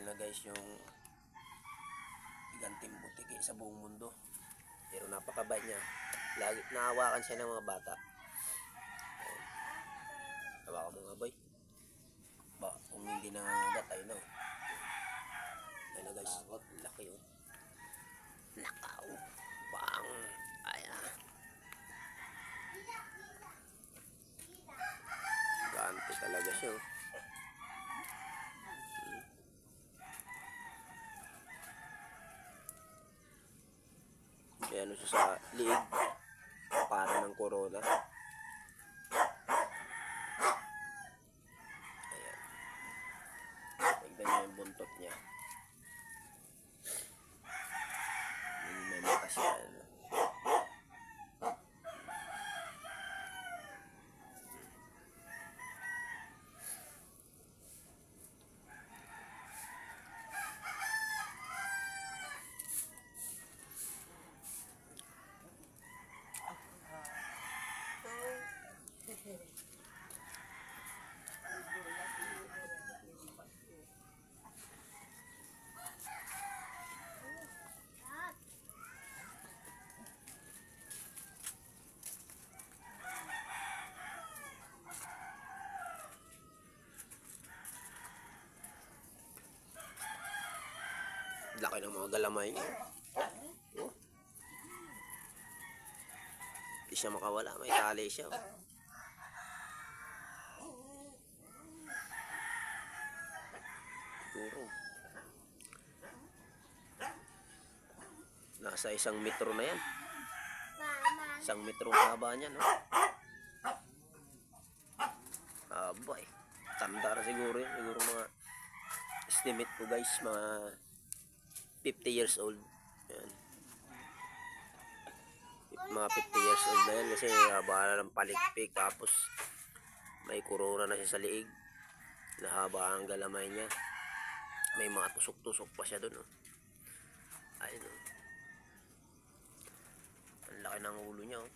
na guys yung giganting butiki sa buong mundo. Pero napakabait niya. Lagi naawakan siya ng mga bata. Hawakan mo nga boy. Ba, kung hindi nangangagat ay no. Ayun na guys. Laki yun. Nakaw. Bang. Ayan. Gante talaga siya. Ayan siya sa liig. Para ng corona. Ayan. Tignan niyo yung buntot niya. May mata siya. Laki ng mga galamay niya. Oh. Hindi siya makawala. May tali siya. Siguro. Nasa 1 metro na yan. 1 metro haba niya, no? Abay. Tanda na siguro yun. Siguro mga estimate ko guys, mga 50 years old. Ayan. Mga 50 years old na yan kasi haba na ng palikpik. Tapos may corona na siya sa liig. Nahaba ang galamay niya. May mga tusok-tusok pa siya dun. Oh. Ayun. Oh. Ang laki ng ulo niya. Oh.